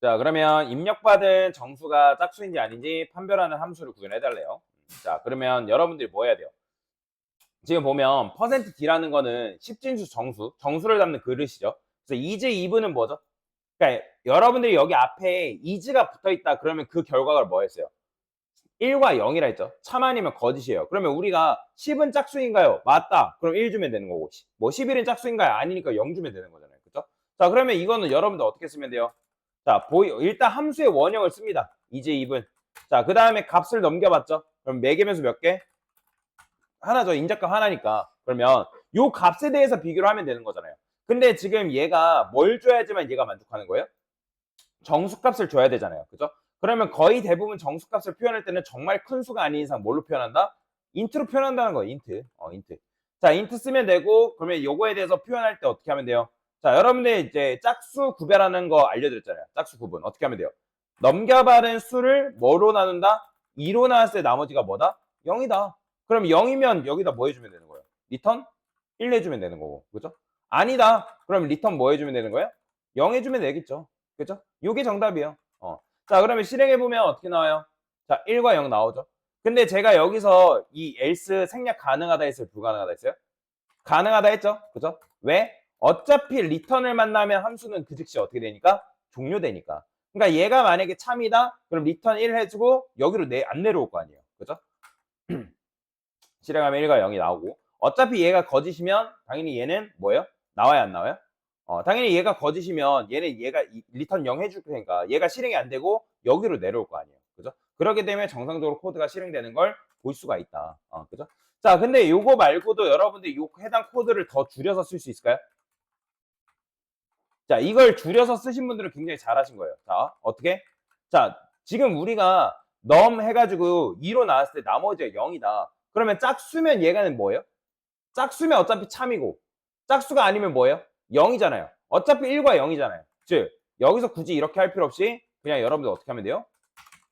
자, 그러면 입력받은 정수가 짝수인지 아닌지 판별하는 함수를 구현해달래요. 자, 그러면 여러분들이 뭐 해야 돼요? 지금 보면 %d라는 거는 십진수 정수를 담는 그릇이죠. 그래서 is, if는 뭐죠? 그러니까 여러분들이 여기 앞에 is가 붙어있다 그러면 그 결과가 뭐였어요? 1과 0이라 했죠. 참 아니면 거짓이에요. 그러면 우리가 10은 짝수인가요? 맞다. 그럼 1 주면 되는 거고, 뭐 11은 짝수인가요? 아니니까 0 주면 되는 거잖아요. 그죠? 자, 그러면 이거는 여러분들 어떻게 쓰면 돼요? 자, 일단 함수의 원형을 씁니다. 이제 2분. 자, 그 다음에 값을 넘겨봤죠? 그럼 매개변수 몇 개? 하나죠. 인자값 하나니까. 그러면 요 값에 대해서 비교를 하면 되는 거잖아요. 근데 지금 얘가 뭘 줘야지만 얘가 만족하는 거예요? 정수값을 줘야 되잖아요. 그죠? 그러면 거의 대부분 정수값을 표현할 때는 정말 큰 수가 아닌 이상 뭘로 표현한다? 인트로 표현한다는 거예요. 인트. 인트. 자, 인트 쓰면 되고, 그러면 요거에 대해서 표현할 때 어떻게 하면 돼요? 자, 여러분들 이제 짝수 구별하는 거 알려드렸잖아요. 짝수 구분. 어떻게 하면 돼요? 넘겨받은 수를 뭐로 나눈다? 2로 나눴을 때 나머지가 뭐다? 0이다. 그럼 0이면 여기다 뭐 해주면 되는 거예요? 리턴 1 해주면 되는 거고. 그죠? 아니다. 그럼 리턴 뭐 해주면 되는 거예요? 0 해주면 되겠죠. 그죠? 요게 정답이에요. 자, 그러면 실행해보면 어떻게 나와요? 자, 1과 0 나오죠. 근데 제가 여기서 이 else 생략 가능하다 했어요? 불가능하다 했어요? 가능하다 했죠? 그죠? 왜? 어차피 리턴을 만나면 함수는 그 즉시 어떻게 되니까? 종료되니까. 그러니까 얘가 만약에 참이다? 그럼 리턴 1 해주고 여기로 안 내려올 거 아니에요. 그죠? 실행하면 1과 0이 나오고 어차피 얘가 거짓이면 당연히 얘는 뭐예요? 나와야 안 나와요? 당연히 얘가 거짓이면 얘가 리턴 0 해줄 테니까 얘가 실행이 안 되고 여기로 내려올 거 아니에요. 그죠? 그렇게 되면 정상적으로 코드가 실행되는 걸 볼 수가 있다. 그죠? 자, 근데 요거 말고도 여러분들 요 해당 코드를 더 줄여서 쓸 수 있을까요? 자, 이걸 줄여서 쓰신 분들은 굉장히 잘하신 거예요. 자, 어떻게? 자, 지금 우리가 넘 해가지고 2로 나왔을 때 나머지가 0이다. 그러면 짝수면 얘가는 뭐예요? 짝수면 어차피 참이고 짝수가 아니면 뭐예요? 0이잖아요. 어차피 1과 0이잖아요. 즉 여기서 굳이 이렇게 할 필요 없이 그냥 여러분들 어떻게 하면 돼요?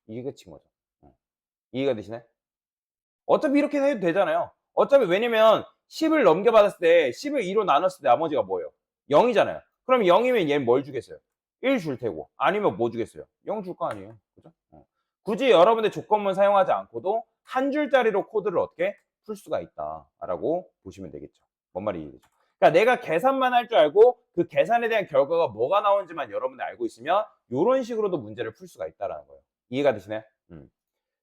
이게 끝인 거죠. 이해가 되시나요? 어차피 이렇게 해도 되잖아요. 어차피 왜냐면 10을 넘겨받았을 때 10을 2로 나눴을 때 나머지가 뭐예요? 0이잖아요. 그럼 0이면 얘는 뭘 주겠어요? 1 줄 테고 아니면 뭐 주겠어요? 0 줄 거 아니에요. 그죠? 굳이 여러분들 조건문 사용하지 않고도 한 줄짜리로 코드를 어떻게 풀 수가 있다라고 보시면 되겠죠. 뭔 말인지 이해되죠? 그러니까 내가 계산만 할 줄 알고 그 계산에 대한 결과가 뭐가 나오는지만 여러분들 알고 있으면 이런 식으로도 문제를 풀 수가 있다라는 거예요. 이해가 되시나요?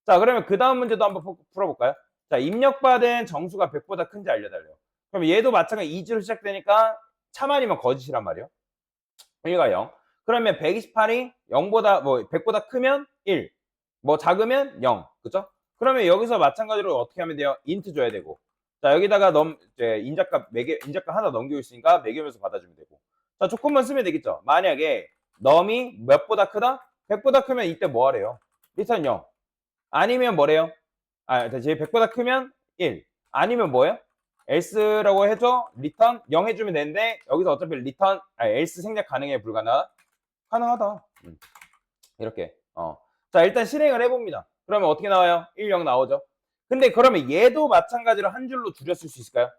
자, 그러면 그 다음 문제도 한번 풀어볼까요? 자, 입력받은 정수가 100보다 큰지 알려달래요. 그럼 얘도 마찬가지 is로 시작되니까 참 아니면 거짓이란 말이에요. 1과 0. 그러면 128이 0보다, 100보다 크면 1. 뭐 작으면 0. 그죠? 그러면 여기서 마찬가지로 어떻게 하면 돼요? 인트 줘야 되고. 자, 여기다가 이제 인자값 하나 넘기고 있으니까 매기면서 받아주면 되고. 자, 조건만 쓰면 되겠죠? 만약에 넘이 몇보다 크다? 100보다 크면 이때 뭐 하래요? 리턴 0. 아니면 뭐래요? 제 100보다 크면 1. 아니면 뭐예요? else라고 해줘 리턴 0 해주면 되는데 여기서 어차피 리턴 else 생략 가능해 불가능하다? 가능하다. 이렇게. 자, 일단 실행을 해봅니다. 그러면 어떻게 나와요? 1, 0 나오죠. 근데 그러면 얘도 마찬가지로 한 줄로 줄였을 수 있을까요?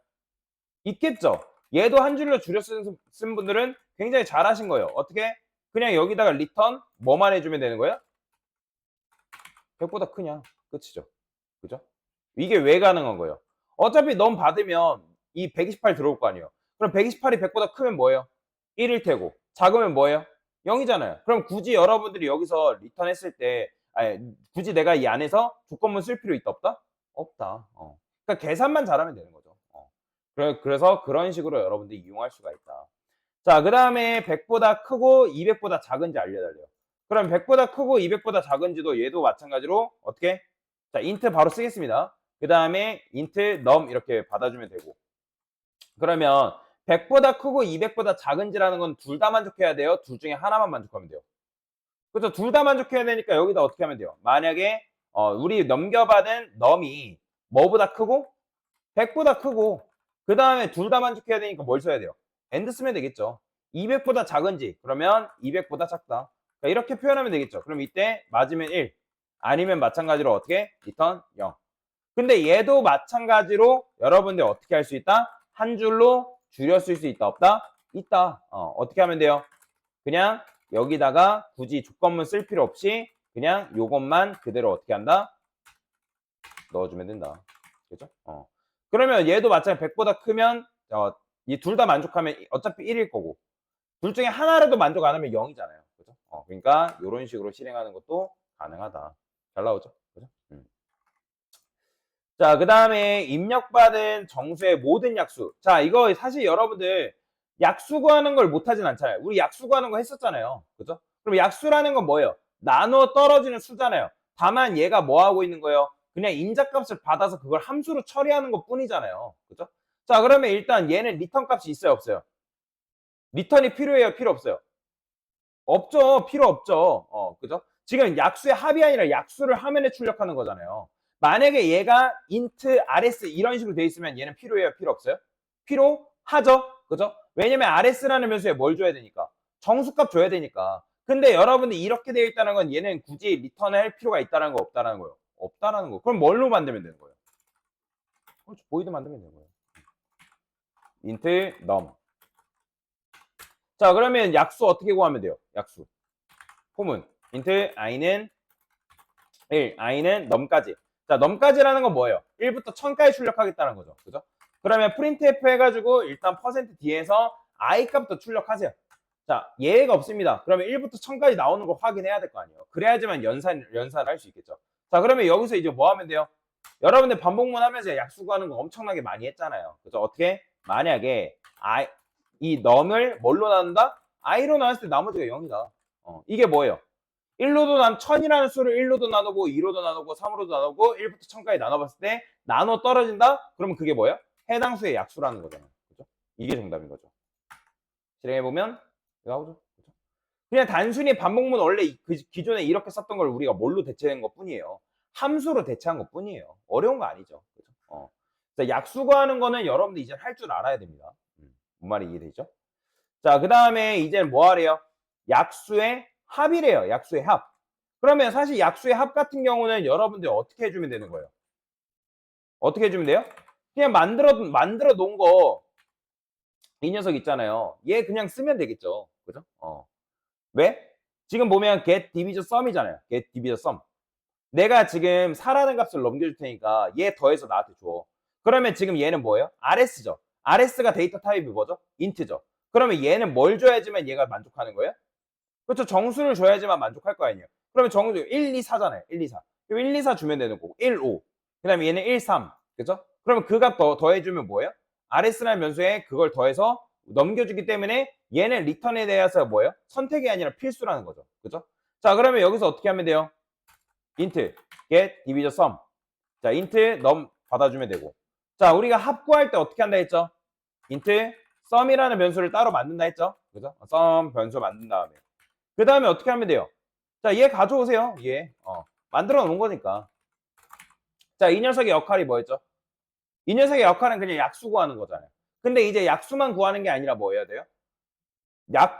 있겠죠. 얘도 한 줄로 줄여 쓴 분들은 굉장히 잘하신 거예요. 어떻게? 그냥 여기다가 리턴 뭐만 해주면 되는 거예요? 100보다 크냐? 끝이죠. 그죠? 이게 왜 가능한 거예요? 어차피 넘 받으면 이 128 들어올 거 아니에요. 그럼 128이 100보다 크면 뭐예요? 1일 테고 작으면 뭐예요? 0이잖아요. 그럼 굳이 여러분들이 여기서 리턴 했을 때 굳이 내가 이 안에서 조건문 쓸 필요 있다 없다? 없다. 그러니까 계산만 잘하면 되는 거죠. 그래서 그런 식으로 여러분들이 이용할 수가 있다. 자, 그 다음에 100보다 크고 200보다 작은지 알려달래요. 그럼 100보다 크고 200보다 작은지도 얘도 마찬가지로 어떻게? 자, 인트 바로 쓰겠습니다. 그 다음에 인트 num 이렇게 받아주면 되고. 그러면 100보다 크고 200보다 작은지라는 건 둘 다 만족해야 돼요? 둘 중에 하나만 만족하면 돼요? 그렇죠. 둘 다 만족해야 되니까 여기다 어떻게 하면 돼요? 만약에 우리 넘겨받은 num이 뭐보다 크고 100보다 크고 그 다음에 둘 다 만족해야 되니까 뭘 써야 돼요? and 쓰면 되겠죠. 200보다 작은지 그러면 200보다 작다. 그러니까 이렇게 표현하면 되겠죠. 그럼 이때 맞으면 1 아니면 마찬가지로 어떻게? 리턴 0. 근데 얘도 마찬가지로 여러분들 어떻게 할 수 있다? 한 줄로 줄여 쓸 수 있다 없다? 있다. 어떻게 하면 돼요? 그냥 여기다가 굳이 조건문 쓸 필요 없이 그냥 요것만 그대로 어떻게 한다? 넣어주면 된다. 그죠? 그러면 얘도 마찬가지 100보다 크면 이 둘 다 만족하면 어차피 1일 거고 둘 중에 하나라도 만족 안 하면 0이잖아요. 그죠? 그러니까 이런 식으로 실행하는 것도 가능하다. 잘 나오죠? 그죠? 자, 그 다음에 입력받은 정수의 모든 약수. 자, 이거 사실 여러분들 약수 구하는 걸 못하진 않잖아요. 우리 약수 구하는 거 했었잖아요. 그죠? 그럼 약수라는 건 뭐예요? 나눠 떨어지는 수잖아요. 다만 얘가 뭐 하고 있는 거예요? 그냥 인자값을 받아서 그걸 함수로 처리하는 것 뿐이잖아요. 그죠? 자, 그러면 일단 얘는 리턴 값이 있어요, 없어요? 리턴이 필요해요, 필요 없어요? 없죠. 필요 없죠. 그죠? 지금 약수의 합이 아니라 약수를 화면에 출력하는 거잖아요. 만약에 얘가 int, rs 이런 식으로 돼 있으면 얘는 필요해요? 필요 없어요? 필요하죠. 그죠? 왜냐면 rs라는 변수에 뭘 줘야 되니까? 정수값 줘야 되니까. 근데 여러분들 이렇게 되어 있다는 건 얘는 굳이 리턴을 할 필요가 있다는 거 없다는 거예요? 없다라는 거. 그럼 뭘로 만들면 되는 거예요? 그렇죠. 보이드 만들면 되는 거예요. int num. 자, 그러면 약수 어떻게 구하면 돼요? 약수. 포문. int i는 1, i는 num까지. 자, num까지라는 건 뭐예요? 1부터 1000까지 출력하겠다는 거죠. 그죠? 그러면 printf 해가지고 일단 %d에서 i 값부터 출력하세요. 자, 예외가 없습니다. 그러면 1부터 1000까지 나오는 거 확인해야 될 거 아니에요. 그래야지만 연산을 할 수 있겠죠. 자, 그러면 여기서 이제 뭐 하면 돼요? 여러분들 반복문 하면서 약수 구하는 거 엄청나게 많이 했잖아요. 그죠? 어떻게? 만약에 이 num을 뭘로 나눈다? i로 나눴을 때 나머지가 0이다. 이게 뭐예요? 1로도 1000이라는 수를 1로도 나누고 2로도 나누고 3으로도 나누고 1부터 1000까지 나눠봤을 때 나눠 떨어진다? 그러면 그게 뭐예요? 해당 수의 약수라는 거잖아요. 그죠? 이게 정답인 거죠. 실행해보면 나오죠. 그죠? 그냥 단순히 반복문 원래 그 기존에 이렇게 썼던 걸 우리가 뭘로 대체한 것 뿐이에요. 함수로 대체한 것 뿐이에요. 어려운 거 아니죠. 그죠? 약수 구하는 거는 여러분들 이제 할 줄 알아야 됩니다. 뭔 말이 이해되죠? 자, 그 다음에 이제 뭐 하래요? 약수의 합이래요. 약수의 합. 그러면 사실 약수의 합 같은 경우는 여러분들 어떻게 해주면 되는 거예요? 어떻게 해주면 돼요? 그냥 만들어 놓은 거, 이 녀석 있잖아요. 얘 그냥 쓰면 되겠죠. 그죠? 왜? 지금 보면 get divisor sum이잖아요. get divisor sum. 내가 지금 4라는 값을 넘겨줄 테니까 얘 더해서 나한테 줘. 그러면 지금 얘는 뭐예요? RS죠. RS가 데이터 타입이 뭐죠? int죠. 그러면 얘는 뭘 줘야지만 얘가 만족하는 거예요? 그렇죠. 정수를 줘야지만 만족할 거 아니에요. 그러면 정수 1, 2, 4잖아요. 1, 2, 4. 1, 2, 4 주면 되는 거고 1, 5. 그 다음에 얘는 1, 3. 그죠? 그러면 그 값 더해주면 뭐예요? RS라는 변수에 그걸 더해서 넘겨주기 때문에 얘는 리턴에 대해서 뭐예요? 선택이 아니라 필수라는 거죠. 그죠? 자, 그러면 여기서 어떻게 하면 돼요? int get divisor sum. 자, int num 받아주면 되고. 자, 우리가 합구할 때 어떻게 한다 했죠? int sum이라는 변수를 따로 만든다 했죠? 그죠? sum 변수 만든 다음에. 그 다음에 어떻게 하면 돼요? 자, 얘 가져오세요. 얘. 만들어 놓은 거니까. 자, 이 녀석의 역할이 뭐였죠? 이 녀석의 역할은 그냥 약수 구하는 거잖아요. 근데 이제 약수만 구하는 게 아니라 뭐 해야 돼요?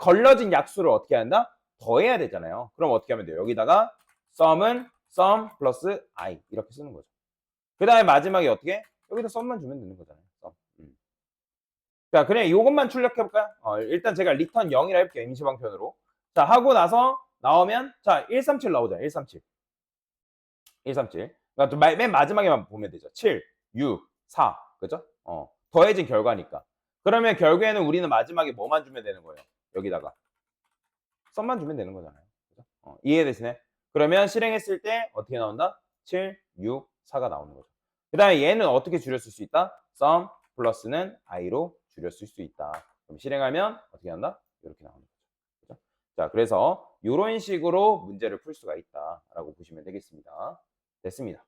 걸러진 약수를 어떻게 한다? 더해야 되잖아요. 그럼 어떻게 하면 돼요? 여기다가 sum은 sum 플러스 i 이렇게 쓰는 거죠. 그 다음에 마지막에 어떻게? 여기다 sum만 주면 되는 거잖아요. sum. 자, 그냥 이것만 출력해볼까요? 일단 제가 return 0이라 해볼게요. 임시방편으로. 자, 하고 나서 나오면 자, 137 나오잖아요. 137. 137. 그러니까 맨 마지막에만 보면 되죠. 7, 6, 4. 그죠? 더해진 결과니까. 그러면 결국에는 우리는 마지막에 뭐만 주면 되는 거예요? 여기다가. 썸만 주면 되는 거잖아요. 그죠? 이해되시네? 그러면 실행했을 때 어떻게 나온다? 7, 6, 4가 나오는 거죠. 그 다음에 얘는 어떻게 줄였을 수 있다? sum 플러스는 i로 줄였을 수 있다. 그럼 실행하면 어떻게 한다? 이렇게 나오는 거죠. 그죠? 자, 그래서 이런 식으로 문제를 풀 수가 있다라고 보시면 되겠습니다. 됐습니다.